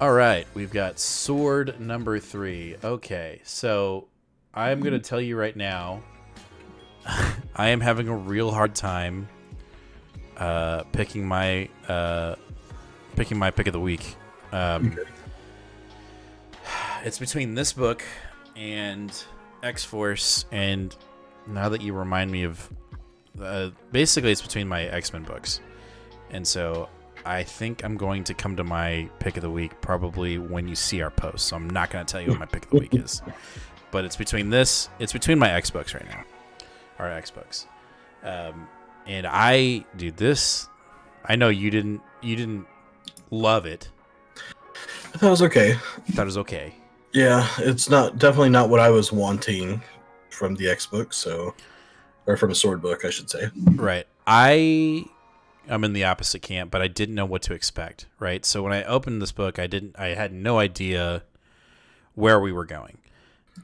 All right, we've got sword number 3. Okay, so I'm going to tell you right now, I am having a real hard time picking my pick of the week. It's between this book and X-Force, and now that you remind me of, basically it's between my X-Men books, and so I think I'm going to come to my pick of the week probably when you see our post. So I'm not going to tell you what my pick of the week is, but it's between my X books right now, our X books, and I know you didn't love it. I thought it was okay. Yeah, it's definitely not what I was wanting from the X book, or from a sword book, I should say. Right. I'm in the opposite camp, but I didn't know what to expect, right? So when I opened this book, I had no idea where we were going.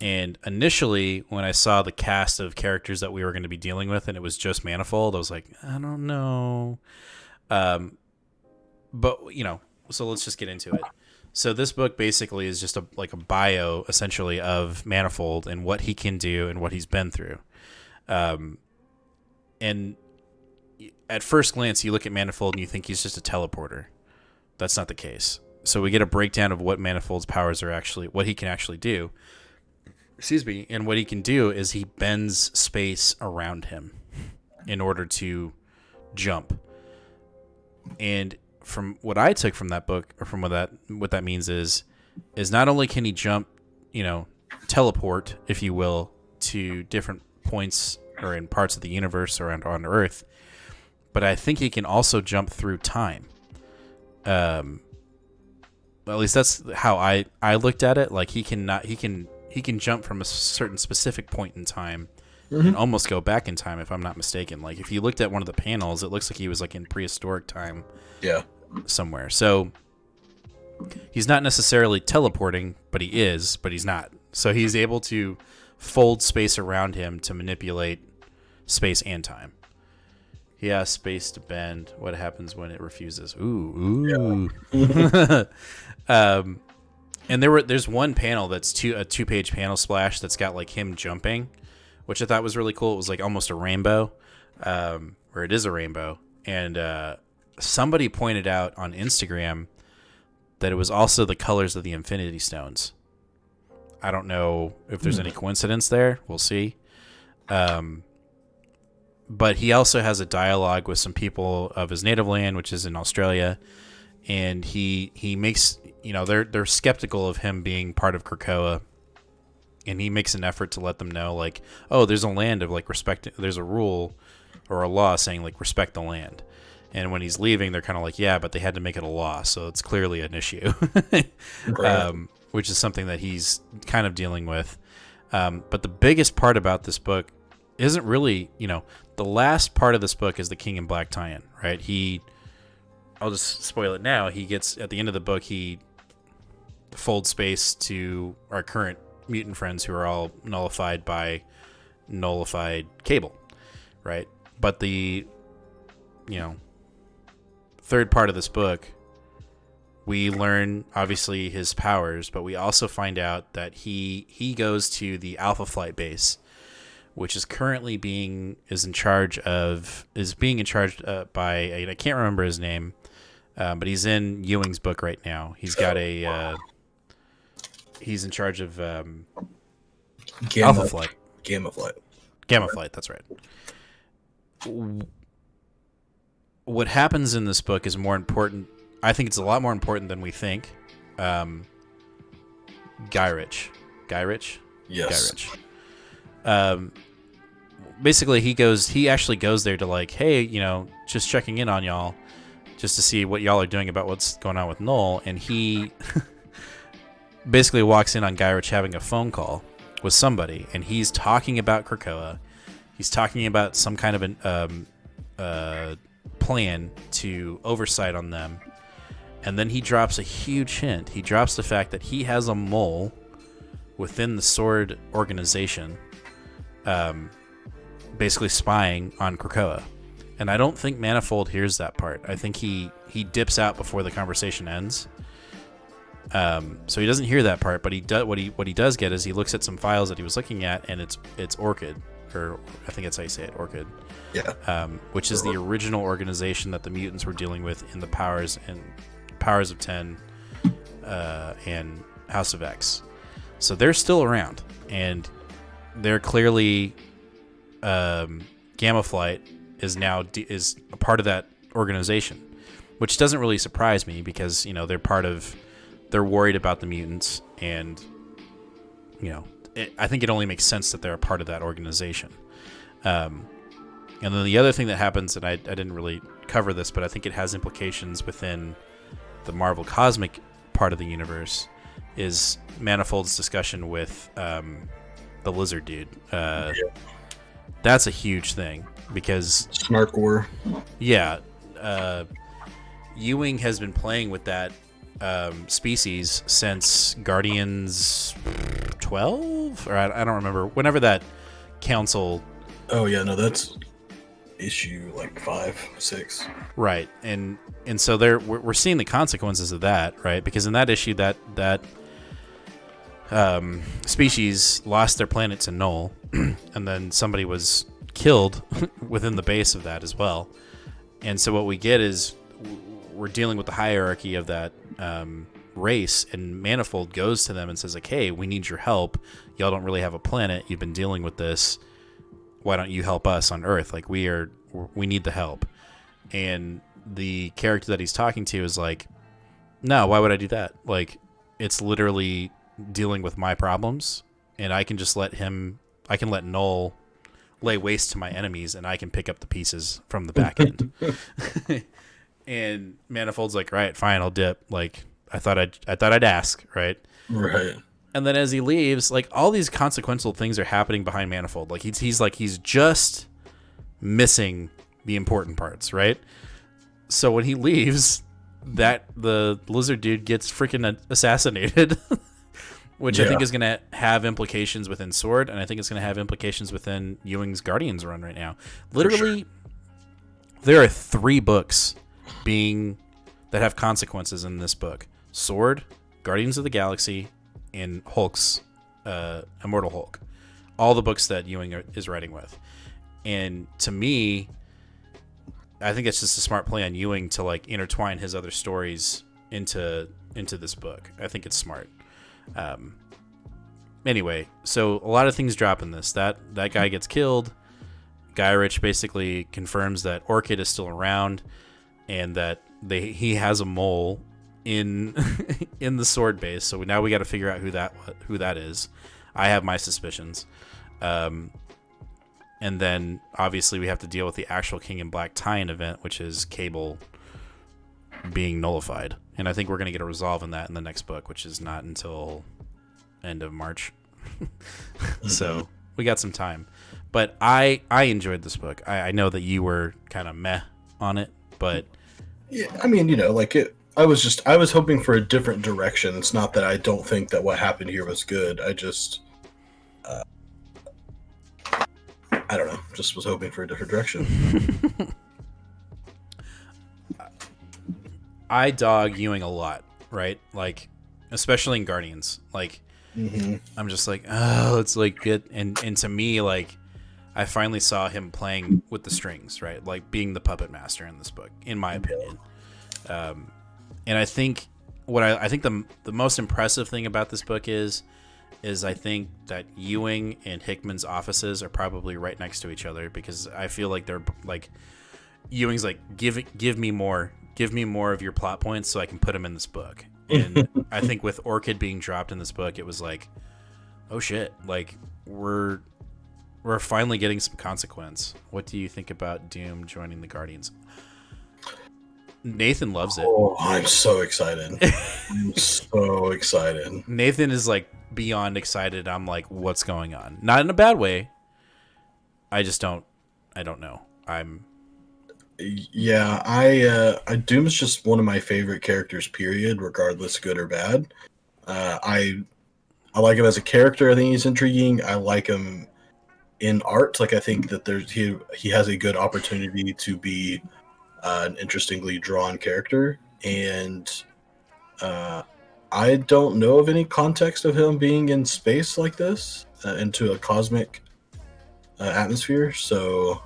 And initially, when I saw the cast of characters that we were going to be dealing with, and it was just Manifold, I was like, I don't know. But, so let's just get into it. So this book basically is just a bio, essentially, of Manifold and what he can do and what he's been through. And at first glance, you look at Manifold and you think he's just a teleporter. That's not the case. So we get a breakdown of what Manifold's powers are actually, what he can actually do. Excuse me. And what he can do is he bends space around him in order to jump. And from what I took from that book, or from what that means is not only can he jump, teleport, if you will, to different points or in parts of the universe or on Earth, but I think he can also jump through time. At least that's how I looked at it. Like he can jump from a certain specific point in time and almost go back in time, if I'm not mistaken. Like if you looked at one of the panels, it looks like he was like in prehistoric time. Yeah. Somewhere. So he's not necessarily teleporting, but he's not. So he's able to fold space around him to manipulate space and time. He has space to bend. What happens when it refuses? Ooh. Yeah. And there's one panel that's a 2-page panel splash that's got like him jumping, which I thought was really cool. It was like almost a rainbow, or it is a rainbow. And somebody pointed out on Instagram that it was also the colors of the Infinity Stones. I don't know if there's any coincidence there. We'll see. But he also has a dialogue with some people of his native land, which is in Australia, and he makes, they're skeptical of him being part of Krakoa, and he makes an effort to let them know, like, oh, there's a land of like respect. There's a rule or a law saying like respect the land. And when he's leaving, they're kind of like, yeah, but they had to make it a law, so it's clearly an issue, which is something that he's kind of dealing with. But the biggest part about this book isn't really, the last part of this book is the King in Black tie-in, right? I'll just spoil it now. He gets, at the end of the book, he folds space to our current mutant friends who are all nullified by nullified cable, right? But the, third part of this book, we learn obviously his powers, but we also find out that he goes to the Alpha Flight base, which is currently being in charge by, I can't remember his name, but he's in Ewing's book right now. He's got he's in charge of Gamma Flight. Gamma Flight. That's right. What happens in this book is more important. I think it's a lot more important than we think. Guy Rich. Yes. Guy Rich. Basically, he actually goes there to like, hey, just checking in on y'all, just to see what y'all are doing about what's going on with Null. And he basically walks in on Guy Rich having a phone call with somebody, and he's talking about Krakoa. He's talking about some kind of an plan to oversight on them. And then he drops a huge hint. He drops the fact that he has a mole within the S.W.O.R.D organization, basically spying on Krakoa. And I don't think Manifold hears that part. I think he dips out before the conversation ends. So he doesn't hear that part, but what he does get is he looks at some files that he was looking at, and it's Orchid, or I think that's how you say it, Orchid. Yeah. Which is the original organization that the mutants were dealing with in the Powers of 10 and House of X. So they're still around, and they're clearly Gamma Flight is now is a part of that organization, which doesn't really surprise me because they're worried about the mutants, and I think it only makes sense that they're a part of that organization. And then the other thing that happens, and I didn't really cover this, but I think it has implications within the Marvel Cosmic part of the universe, is Manifold's discussion with the Lizard Dude. That's a huge thing because Snarkor. Yeah, Ewing has been playing with that species since Guardians 12, or I don't remember. Whenever that council. Oh yeah, no, that's issue like 5, 6. Right, and so we're seeing the consequences of that, right? Because in that issue, that species lost their planet to Null, and then somebody was killed within the base of that as well. And so what we get is we're dealing with the hierarchy of that race, and Manifold goes to them and says, like, hey, we need your help. Y'all don't really have a planet. You've been dealing with this. Why don't you help us on Earth? Like, we need the help. And the character that he's talking to is like, no, why would I do that? Like, it's literally dealing with my problems, and I can just let Null lay waste to my enemies, and I can pick up the pieces from the back end. And Manifold's like, right, fine, I'll dip. Like, I thought I'd ask, right? Right. And then as he leaves, like, all these consequential things are happening behind Manifold. Like, he's just missing the important parts, right? So when he leaves, the Lizard Dude gets freaking assassinated, which I think is going to have implications within S.W.O.R.D, and I think it's going to have implications within Ewing's Guardians run right now. Literally, there are 3 books that have consequences in this book: S.W.O.R.D, Guardians of the Galaxy, and Hulk's Immortal Hulk. All the books that Ewing is writing with. And to me, I think it's just a smart play on Ewing to like intertwine his other stories into this book. I think it's smart. Anyway, so a lot of things drop in this. That guy gets killed. Guy Rich basically confirms that Orchid is still around, and that he has a mole in in the S.W.O.R.D base. So now we got to figure out who that is. I have my suspicions. And then obviously we have to deal with the actual King in Black tie-in event, which is Cable being nullified. And I think we're going to get a resolve in that in the next book, which is not until end of March. So we got some time. But I enjoyed this book. I know that you were kind of meh on it, but yeah, I mean, like it. I was hoping for a different direction. It's not that I don't think that what happened here was good. I just, I don't know. Just was hoping for a different direction. I dog Ewing a lot, right? Like, especially in Guardians. Like, I'm just like, oh, it's like good. And to me, like, I finally saw him playing with the strings, right? Like being the puppet master in this book, in my opinion. And I think I think the most impressive thing about this book is I think that Ewing and Hickman's offices are probably right next to each other, because I feel like they're like, Ewing's like, give me more of your plot points so I can put them in this book. And I think with Orchid being dropped in this book, it was like, oh shit, like we're finally getting some consequence. What do you think about Doom joining the Guardians? Nathan loves it. Oh, I'm so excited. I'm so excited. Nathan is like beyond excited. I'm like, what's going on? Not in a bad way. I don't know. Yeah, I Doom's just one of my favorite characters, period, regardless good or bad. I like him as a character. I think he's intriguing. I like him in art. Like, I think that he has a good opportunity to be an interestingly drawn character, and I don't know of any context of him being in space like this, into a cosmic atmosphere. So,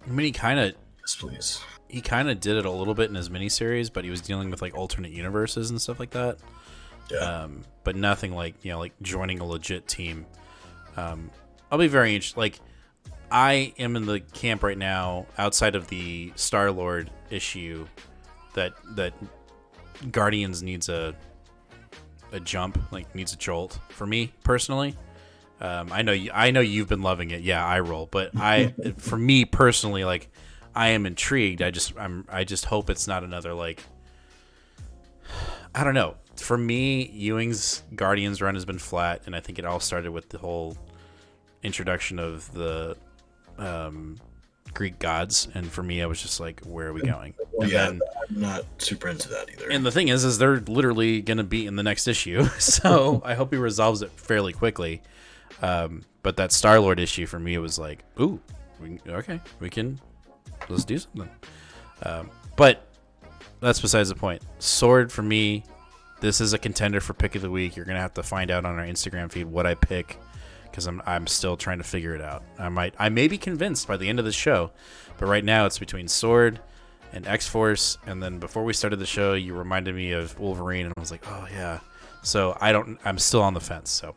I mean, yes, please. he kind of did it a little bit in his miniseries, but he was dealing with like alternate universes and stuff like that. Yeah. But nothing like, you know, like joining a legit team. I'll be very interested. Like, I am in the camp right now, outside of the Star-Lord issue, that Guardians needs a jump, like needs a jolt for me personally. I know you've been loving it. Yeah, I roll, but for me personally, like, I am intrigued. I just hope it's not another, like, I don't know. For me, Ewing's Guardians run has been flat, and I think it all started with the whole introduction of the Greek gods, and for me, I was just like, where are we going? Well, And yeah, then, I'm not super into that either. and the thing is they're literally gonna be in the next issue, so I hope he resolves it fairly quickly. But that Star-Lord issue for me, it was like, ooh, let's do something. But that's besides the point. S.W.O.R.D for me, this is a contender for pick of the week. You're gonna have to find out on our Instagram feed what I pick, because I'm still trying to figure it out. I may be convinced by the end of the show, but right now it's between S.W.O.R.D and X-Force. And then before we started the show, you reminded me of Wolverine, and I was like, oh yeah. So I'm still on the fence. So